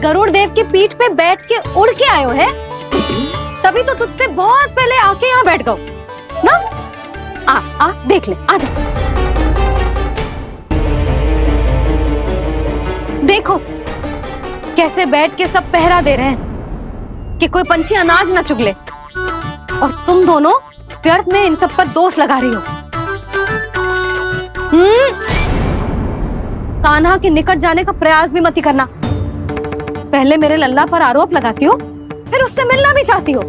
गरुड़ देव की पीठ पे बैठ के उड़ के आयो है, तभी तो तुझसे बहुत पहले आके यहाँ बैठ गओ ना। आ देख ले, आ जा। देखो कैसे बैठ के सब पहरा दे रहे हैं कि कोई पंछी अनाज ना चुगले, और तुम दोनों व्यर्थ में इन सब पर दोष लगा रही हो। कान्हा के निकट जाने का प्रयास भी मत ही करना। पहले मेरे लल्ला पर आरोप लगाती हो, फिर उससे मिलना भी चाहती हो।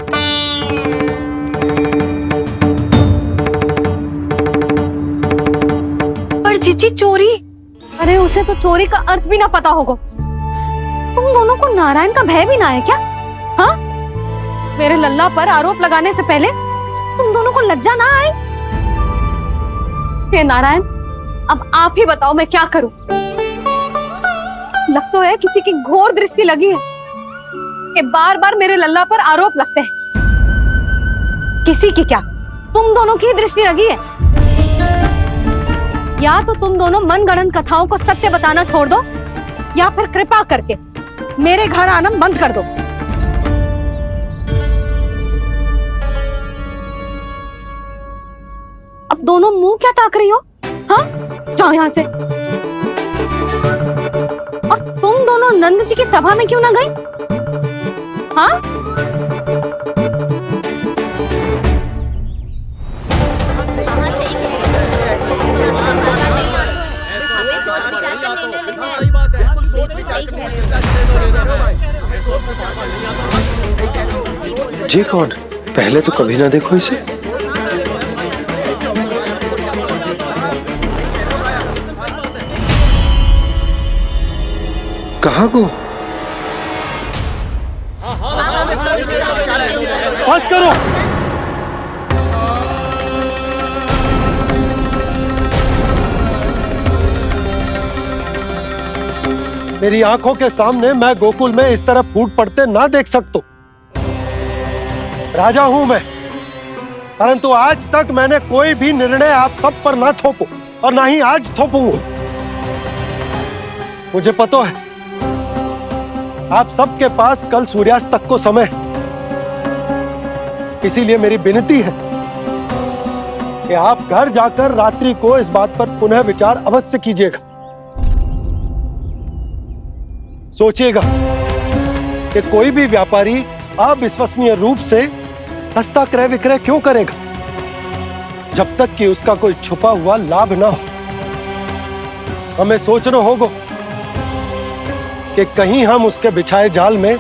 पर जीजी चोरी, अरे उसे तो चोरी का अर्थ भी ना पता होगा। तुम दोनों को नारायण का भय भी ना है क्या? हाँ, मेरे लल्ला पर आरोप लगाने से पहले तुम दोनों को लज्जा ना आई? हे नारायण, अब आप ही बताओ मैं क्या करूं। लग तो है किसी की घोर दृष्टि लगी है कि बार बार मेरे लल्ला पर आरोप लगते हैं। किसी की क्या, तुम दोनों की दृष्टि लगी है। या तो तुम दोनों मनगढ़ंत कथाओं को सत्य बताना छोड़ दो, या फिर कृपा करके मेरे घर आना बंद कर दो। अब दोनों मुंह क्या ताक रही हो? हाँ, जाओ यहां से। और तुम दोनों नंद जी की सभा में क्यों ना गई? हाँ? जी कौन? पहले तो कभी ना देखो इसे। कहाँ को? बस करो। मेरी आंखों के सामने मैं गोकुल में इस तरह फूट पड़ते ना देख सकता। राजा हूं मैं, परंतु आज तक मैंने कोई भी निर्णय आप सब पर ना थोपो, और ना ही आज थोपूंगा। मुझे पता है आप सबके पास कल सूर्यास्त तक को समय, इसीलिए मेरी विनती है कि आप घर जाकर रात्रि को इस बात पर पुनः विचार अवश्य कीजिएगा। सोचिएगा कि कोई भी व्यापारी अविश्वसनीय रूप से सस्ता क्रय विक्रय क्यों करेगा, जब तक कि उसका कोई छुपा हुआ लाभ ना हो। हमें सोचना होगा कि कहीं हम उसके बिछाए जाल में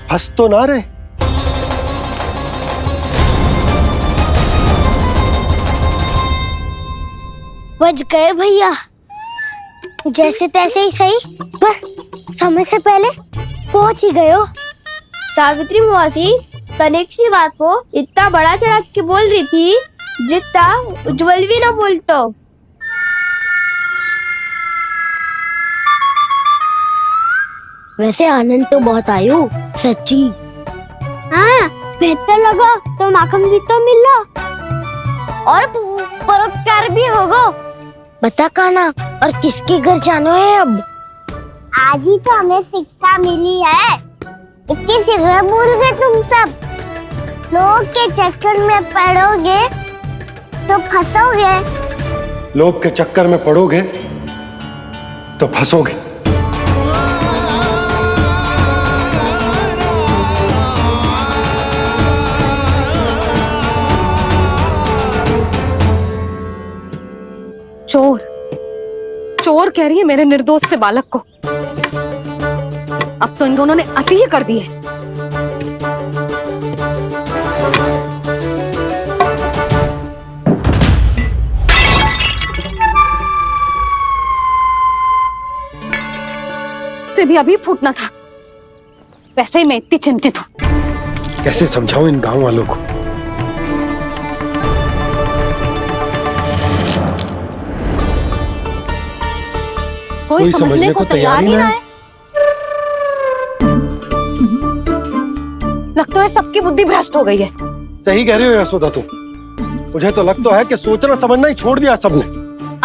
फंस तो ना रहे। बच गए भैया, जैसे तैसे ही सही, पर समय से पहले पहुंच ही गए हो। सावित्री मौसी तनिक सी बात को इतना बड़ा चढ़ा के बोल रही थी जितना उज्जवल भी ना बोलतो। वैसे आनंद तो बहुत आयो, सच्ची। हाँ, बेहतर लगा तो माखन भी तो मिला और परोपकार भी होगा। बता कान्हा, और किसके घर जाना है अब? आज ही तो हमें शिक्षा मिली है, इतनी शीघ्र भूल गए तुम सब। लोग के चक्कर में पड़ोगे तो फंसोगे। लोग के चक्कर में पड़ोगे तो फंसोगे। चोर, चोर कह रही है मेरे निर्दोष से बालक को। अब तो इन दोनों ने अति ही कर दी है। से भी अभी फूटना था। वैसे ही मैं इतनी चिंतित हूं। कैसे समझाऊं इन गांव वालों को? कोई समझने को तैयार ही ना है। लगता है सबकी बुद्धि भ्रष्ट हो गई है। सही कह रही हो यशोदा तुम। मुझे तो लगता है कि सोचना समझना ही छोड़ दिया सबने।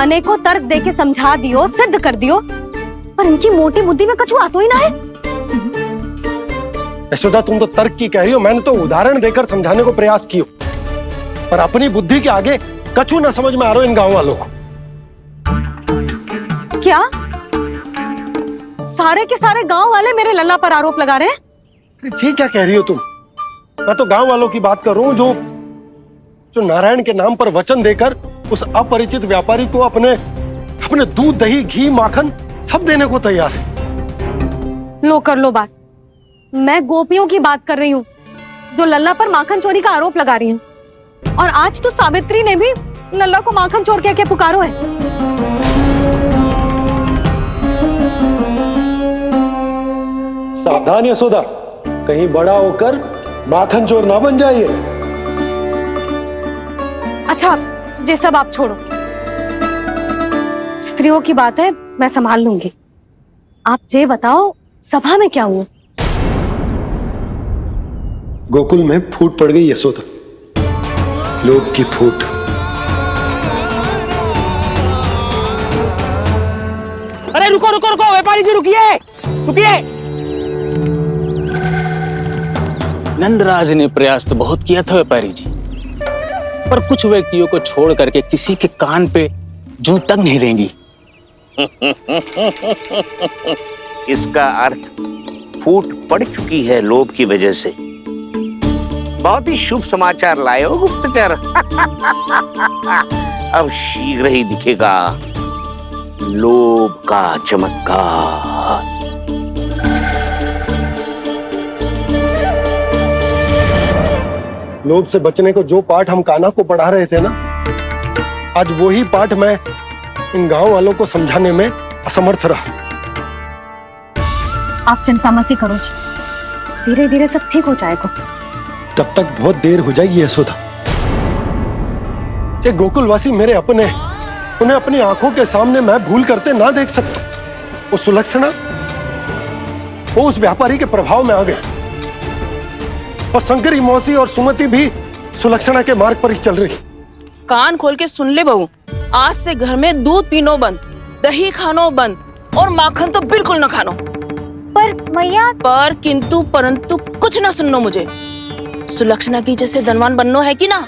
अनेकों तर्क देके समझा दियो, सिद्ध कर दियो, पर इनकी मोटी बुद्धि में कछु आता ही ना है। यशोदा, तुम तो तर्क की कह रही हो, मैंने तो उदाहरण देकर समझाने को प्रयास किया, पर अपनी बुद्धि के आगे कछु ना समझ में आ रहा इन गांव वालों को। क्या सारे के सारे गांव वाले मेरे लल्ला पर आरोप लगा रहे हैं? जी क्या कह रही हो तुम? मैं तो गांव वालों की बात कर रहा हूं जो नारायण के नाम पर वचन देकर उस अपरिचित व्यापारी को अपने दूध, दही, घी, माखन सब देने को तैयार है। लो कर लो बात। मैं गोपियों की बात कर रही हूँ जो लल्ला पर माखन चोरी का आरोप लगा रही हूँ। और आज तो सावित्री ने भी लल्ला को माखन चोर कह के पुकारो है। सावधान यशोदा, कहीं बड़ा होकर माखन चोर ना बन जाइए। अच्छा, ये सब आप छोड़ो, स्त्रियों की बात है, मैं संभाल लूंगी। आप ये बताओ, सभा में क्या हुआ? गोकुल में फूट पड़ गई यशोदा, लोभ की फूट। अरे रुको रुको रुको, व्यापारी जी रुकिए रुकिए। नंदराज ने प्रयास तो बहुत किया था व्यापारी जी, पर कुछ व्यक्तियों को छोड़ करके किसी के कान पे जूं तक नहीं रेंगी। इसका अर्थ फूट पड़ चुकी है लोभ की वजह से। बहुत ही शुभ समाचार लाए हो गुप्तचर। अब शीघ्र ही दिखेगा लोभ का चमत्कार। लोभ से बचने को जो पाठ हम कान्हा को पढ़ा रहे थे ना, आज वही पाठ मैं इन गांव वालों को समझाने में असमर्थ रहा। आप चिंता मत करो जी, धीरे धीरे सब ठीक हो जाएगा। तब तक बहुत देर हो जाएगी यशोदा। ये गोकुलवासी मेरे अपने, उन्हें अपनी आंखों के सामने मैं भूल करते ना देख सकता। वो सुलक्षणा, वो उस व्यापारी के प्रभाव में आ गए, और शंकरी मौसी और सुमति भी सुलक्षणा के मार्ग पर ही चल रही। कान खोल के सुन ले बहू, आज से घर में दूध पीनो बंद, दही खानो बंद और माखन तो बिल्कुल न खानो। पर मैया, पर किंतु परंतु कुछ ना सुननो मुझे। सुलक्षणा की जैसे धनवान बननो है कि ना?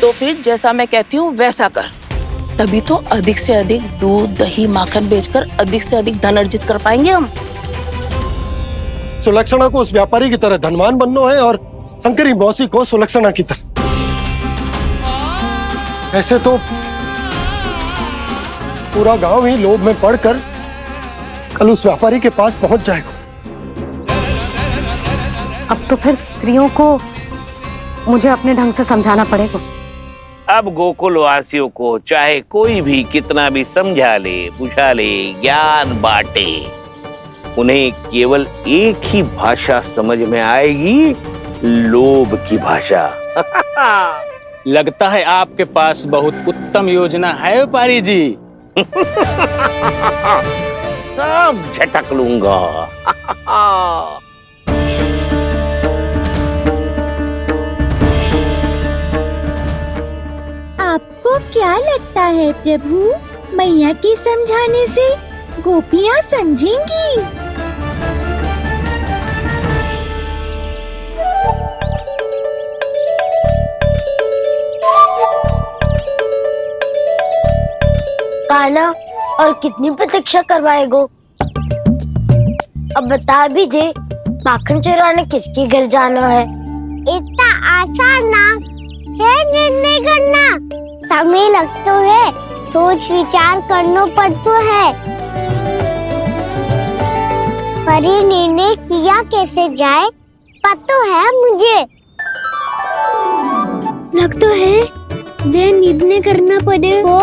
तो फिर जैसा मैं कहती हूँ वैसा कर, तभी तो अधिक से अधिक दूध, दही, माखन बेचकर अधिक से अधिक धन अर्जित कर पाएंगे हम। सुलक्षणा को उस व्यापारी की तरह धनवान बनना है और शंकरी मौसी को सुलक्षणा की तरह। ऐसे तो पूरा गांव ही लोभ में पड़कर कल उस व्यापारी के पास पहुंच जाएगा। अब तो फिर स्त्रियों को मुझे अपने ढंग से समझाना पड़ेगा। अब गोकुल वासियों को चाहे कोई भी कितना भी समझा ले, बुझा ले, ज्ञान बांटे, उन्हें केवल एक ही भाषा समझ में आएगी, लोभ की भाषा। लगता है आपके पास बहुत उत्तम योजना है व्यापारी जी। सब झटक लूंगा। आपको क्या लगता है प्रभु, मैया के समझाने से गोपियाँ समझेंगी? कान्हा, और कितनी प्रतीक्षा करवाएगो? अब बता भी दे, माखन चुराने किसके घर जाना है? इतना आसान ना है निर्णय करना, समय लगता है, सोच विचार करना पड़ता है। पर ये निर्णय किया कैसे जाए पता है मुझे। लगता है ये निर्णय करना पड़ेगा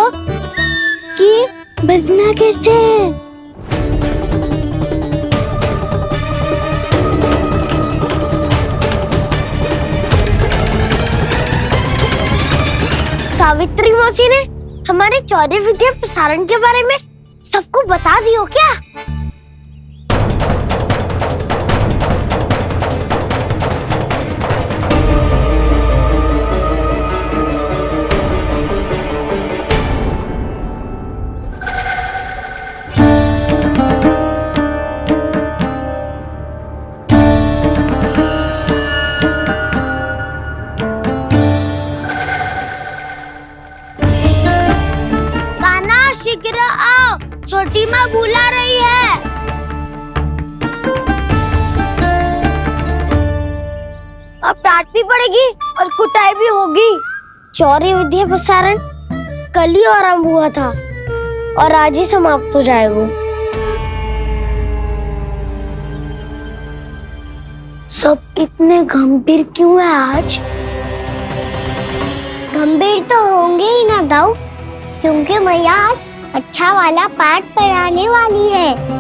कि बचना कैसे है। सावित्री मौसी ने हमारे चौदह विद्या प्रसारण के बारे में सबको बता दियो क्या? माँ शीघ्र आओ, छोटी माँ बुला रही है। अब डांट भी पड़ेगी और कुटाई भी होगी। चौरी विद्या प्रसारण कल ही आरंभ हुआ था और आज ही समाप्त हो जाएगा। सब इतने गंभीर क्यों है आज? गंभीर तो होंगे ही ना दाऊ, क्योंकि मैया आज अच्छा वाला पाठ पढ़ाने वाली है।